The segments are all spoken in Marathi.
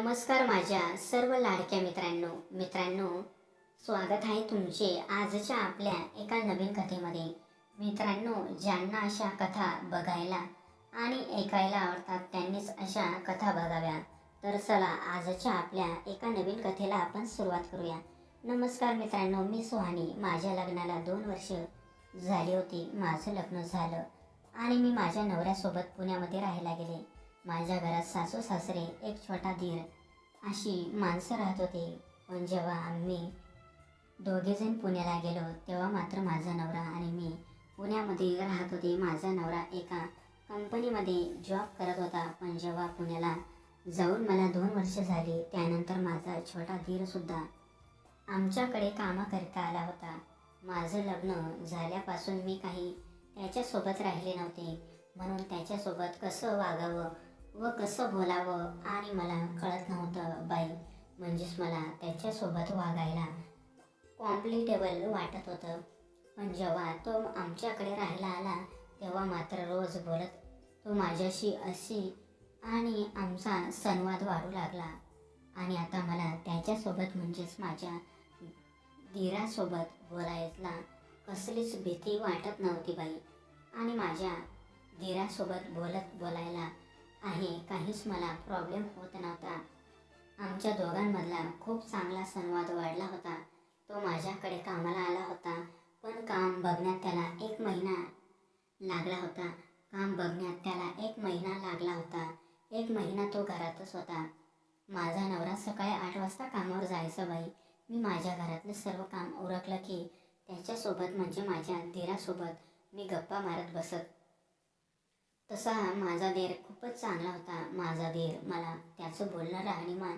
नमस्कार माझ्या सर्व लाडक्या मित्रांनो, स्वागत आहे तुमचे आजच्या आपल्या एका नवीन कथेमध्ये. मित्रांनो, ज्यांना अशा कथा बघायला आणि ऐकायला आवडतात त्यांनीच अशा कथा बघाव्या. तर चला आजच्या आपल्या एका नवीन कथेला आपण सुरुवात करूया. नमस्कार मित्रांनो, मी सुहानी. माझ्या लग्नाला 2 वर्ष झाली होती. माझं लग्न झालं आणि मी माझ्या नवऱ्यासोबत पुण्यामध्ये राहायला गेले. माझ्या घरात सासू सासरे, एक छोटा दीर अशी माणसं राहत होते. पण जेव्हा आम्ही दोघेजण पुण्याला गेलो तेव्हा मात्र माझा नवरा आणि मी पुण्यामध्ये राहत होते. माझा नवरा एका कंपनीमध्ये जॉब करत होता. पण जेव्हा पुण्याला जाऊन मला 2 वर्ष झाली त्यानंतर माझा छोटा दीरसुद्धा आमच्याकडे कामाकरिता आला होता. माझं लग्न झाल्यापासून मी काही त्याच्यासोबत राहिले नव्हते, म्हणून त्याच्यासोबत कसं वागावं व कसं बोलावं आणि मला कळत नव्हतं बाई. म्हणजेच मला त्याच्यासोबत वागायला कॉम्फर्टेबल वाटत होतं. पण जेव्हा तो आमच्याकडे राहायला आला तेव्हा मात्र रोज बोलत तो माझ्याशी अशी आणि आमचा संवाद वाढू लागला. आणि आता मला त्याच्यासोबत म्हणजेच माझ्या दीरासोबत बोलायला कसलीच भीती वाटत नव्हती बाई. आणि माझ्या दीरासोबत बोलायला आहे काहीच मला प्रॉब्लेम होत नव्हता. आमच्या दोघांमधला खूप चांगला संवाद वाढला होता. तो माझ्याकडे कामाला आला होता, पण काम बघण्यात त्याला 1 महिना लागला होता. 1 महिना तो घरातच होता. माझा नवरा सकाळी 8 वाजता कामावर जायचा बाई. मी माझ्या घरातलं सर्व काम उरकलं की त्याच्यासोबत म्हणजे माझ्या दीरासोबत मी गप्पा मारत बसत. तसा माझा दीर खूपच चांगला होता. माझा दीर मला त्याचं बोलणं राहणीमान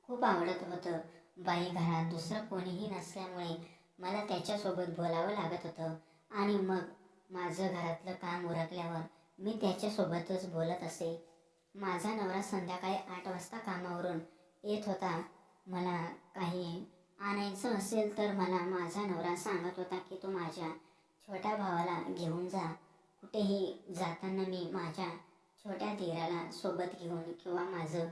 खूप आवडत होतं बाई. घरात दुसरं कोणीही नसल्यामुळे मला त्याच्यासोबत बोलावं लागत होतं. आणि मग माझं घरातलं काम उरकल्यावर मी त्याच्यासोबतच बोलत असे. माझा नवरा संध्याकाळी 8 वाजता कामावरून येत होता. मला काही आणायचं असेल तर मला माझा नवरा सांगत होता की तू माझ्या छोट्या भावाला घेऊन जा. कुठेही जाताना मी माझ्या छोट्या दीराला सोबत घेऊन किंवा माझं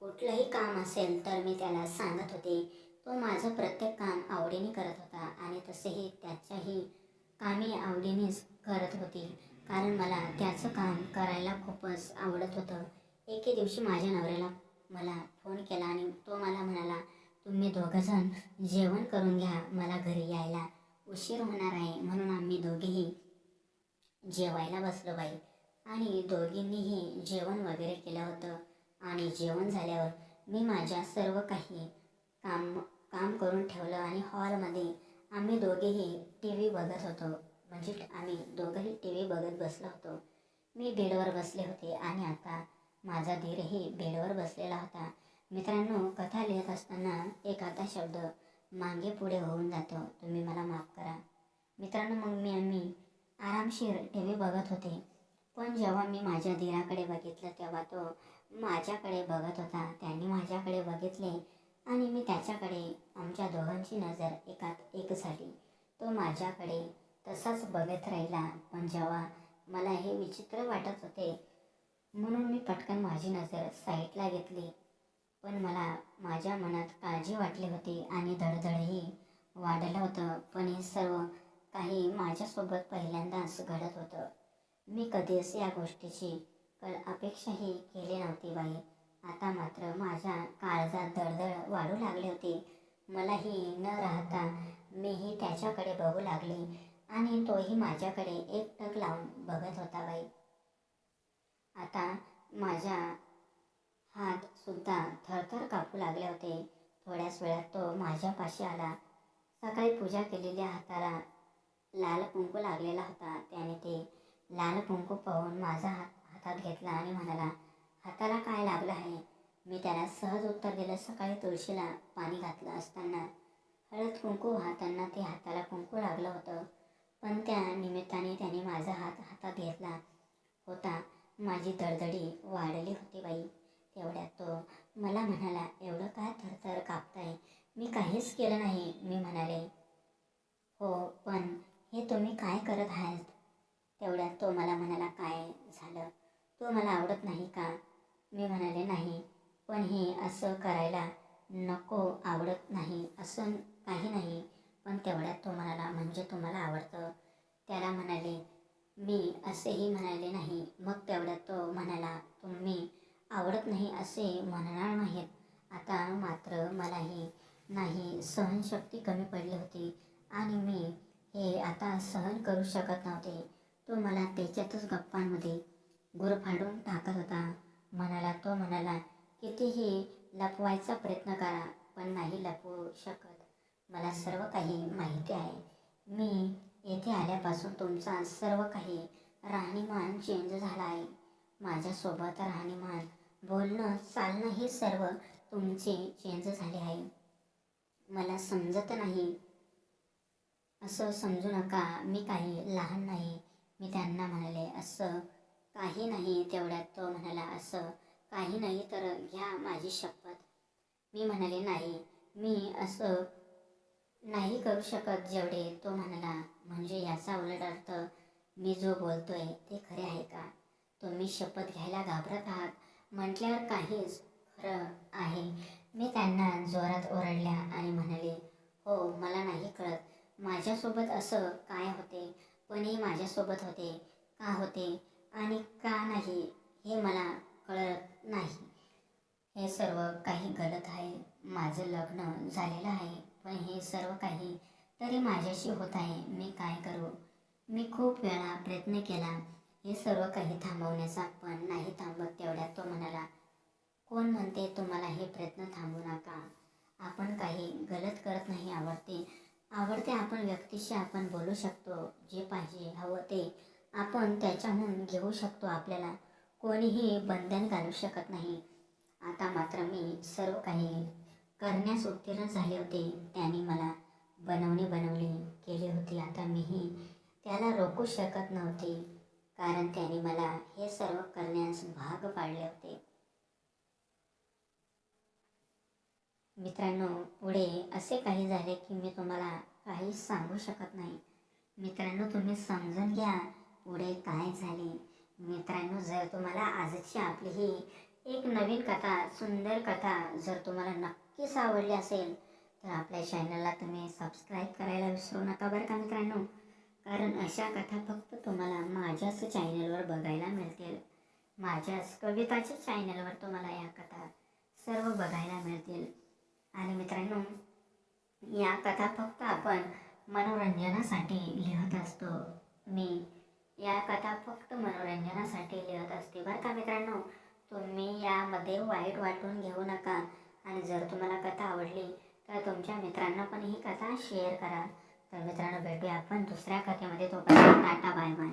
कुठलंही काम असेल तर मी त्याला सांगत होते. तो माझं प्रत्येक काम आवडीने करत होता आणि तसेही त्याच्याही कामे आवडीनेच करत होती, कारण मला त्याचं काम करायला खूपच आवडत होतं. एके दिवशी माझ्या नवऱ्याला मला फोन केला आणि तो मला म्हणाला, तुम्ही दोघंजण जेवण करून घ्या, मला घरी यायला उशीर होणार आहे. म्हणून आम्ही दोघेही जेवायला बसलो बाई. आणि दोघींनीही जेवण वगैरे केलं होतं. आणि जेवण झाल्यावर मी माझ्या सर्व काही काम करून ठेवलं आणि हॉलमध्ये आम्ही दोघेही TV बघत होतो. म्हणजे आम्ही दोघंही TV बघत बसलो होतो. मी बेडवर बसले होते आणि आता माझा दीरही बेडवर बसलेला होता. मित्रांनो, कथा लिहित असताना एखादा शब्द मागे पुढे होऊन जातो, तुम्ही मला माफ करा. मित्रांनो, मग आम्ही आरामशीर TV बघत होते. पण जेव्हा मी माझ्या दीराकडे बघितलं तेव्हा तो माझ्याकडे बघत होता. त्यांनी माझ्याकडे बघितले आणि मी त्याच्याकडे. आमच्या दोघांची नजर एकात एक झाली. तो माझ्याकडे तसाच बघत राहिला. पण जेव्हा मला हे विचित्र वाटत होते म्हणून मी पटकन माझी नजर साईडला घेतली. पण मला माझ्या मनात काळजी वाटली होती आणि धडधडही वाढलं होतं. पण हे सर्व काही माझ्यासोबत पहिल्यांदाच घडत होतं. मी कधीच या गोष्टीची अपेक्षाही केली नव्हती बाई. आता मात्र माझ्या काळजात धडधड वाढू लागली होती. मलाही न राहता मीही त्याच्याकडे बघू लागले आणि तोही माझ्याकडे एकटक लावून बघत होता बाई. आता माझ्या हातसुद्धा थरथर कापू लागले होते. थोड्याच वेळात तो माझ्यापाशी आला. सकाळी पूजा केलेल्या हाताला लाल कुंकू लागलेला होता. त्याने ते लाल कुंकू पाहून माझा हातात घेतला आणि म्हणाला, हाताला काय लागलं आहे? मी त्याला सहज उत्तर दिलं, सकाळी तुळशीला पाणी घातलं असताना हळद कुंकू वाहताना ते हाताला कुंकू लागलं होतं. पण त्या निमित्ताने त्याने माझा हातात घेतला होता. माझी दडदडी वाढली होती बाई. तेवढ्यात तो मला म्हणाला, एवढं काय थरथर कापताय? मी काहीच केलं नाही. मी म्हणाले, हो, पण हे तुम्ही काय करत आहात? तेवढ्यात तो मला म्हणाला, काय झालं? तू मला आवडत नाही का? मी म्हणाले, नाही. पण हे असं करायला नको, आवडत नाही असं काही नाही. पण तेवढ्यात तो म्हणाला, म्हणजे तुम्हाला आवडतं? त्याला म्हणाले, मी असेही म्हणाले नाही. मग तेवढ्यात तो म्हणाला, तुम्ही आवडत नाही असे म्हणणार नाहीत. आता मात्र मलाही नाही, सहनशक्ती कमी पडली होती आणि मी हे आता सहन करू शकत नव्हते. तो मला त्याच्यातच गप्पांमध्ये गुरफाडून टाकत होता. तो म्हणाला, कितीही लपवायचा प्रयत्न करा, पण नाही लपवू शकत. मला सर्व काही माहिती आहे. मी येथे आल्यापासून तुमचा सर्व काही राहणीमान चेंज झाला आहे. माझ्यासोबत राहणीमान, बोलणं, चालणं हे सर्व तुमचे चेंज झाले आहे. मला समजत नाही असं समजू नका. मी काही लहान नाही. मी त्यांना म्हणाले, असं काही नाही. तेवढ्यात तो म्हणाला, असं काही नाही तर घ्या माझी शपथ. मी म्हणाले, नाही, मी असं नाही करू शकत. जेवढे तो म्हणाला, म्हणजे याचा उलट अर्थ मी जो बोलतोय ते खरे आहे का? तुम्ही शपथ घ्यायला घाबरत आहात म्हटल्यावर काहीच खरं आहे. मी त्यांना जोरात ओरडल्या आणि म्हणाले, हो, मला नाही कळत माझ्यासोबत असं काय होते, पण हे माझ्यासोबत होते. का होते आणि का नाही हे मला कळत नाही. हे सर्व काही गलत आहे. माझं लग्न झालेलं आहे, पण हे सर्व काही तरी माझ्याशी होत आहे. मी काय करू? मी खूप वेळा प्रयत्न केला हे सर्व काही थांबवण्याचा, पण नाही थांबत. तेवढ्यात तो म्हणाला, कोण म्हणते तुम्हाला हे प्रयत्न थांबवू नका? आपण काही गलत करत नाही. आवडते आपण व्यक्तीशी आपण बोलू शकतो. जे पाहिजे हवं ते आपण त्याच्याहून घेऊ शकतो. आपल्याला कोणीही बंधन घालू शकत नाही. आता मात्र मी सर्व काही करण्यास उत्तीर्ण झाले होते. त्याने मला बनवली केली होती. आता मीही त्याला रोखू शकत नव्हते, कारण त्याने मला हे सर्व करण्यास भाग पाडले होते. मित्रांनो, पुढे असे काही झाले की मी तुम्हाला काही सांगू शकत नाही. मित्रांनो, तुम्ही समजून घ्या पुढे काय झाले. मित्रांनो, जर तुम्हाला आजची आपली ही एक नवीन कथा, सुंदर कथा जर तुम्हाला नक्कीच आवडली असेल तर आपल्या चॅनलला तुम्ही सबस्क्राईब करायला विसरू नका बरं का मित्रांनो. कारण अशा कथा फक्त तुम्हाला माझ्याच चॅनलवर बघायला मिळतील. माझ्याच कविताच्या चॅनलवर तुम्हाला या कथा सर्व बघायला मिळतील. आणि मित्रांनो, या कथा फक्त आपण मनोरंजनासाठी लिहत असतो. मी या कथा फक्त मनोरंजनासाठी लिहत असते बरं का मित्रांनो. तुम्ही यामध्ये वाईट वाटून घेऊ नका. आणि जर तुम्हाला कथा आवडली तर तुमच्या मित्रांना पण ही कथा शेअर करा. तर मित्रांनो, भेटूया आपण दुसऱ्या कथेमध्ये. तोपर्यंत टाटा, बाय बाय.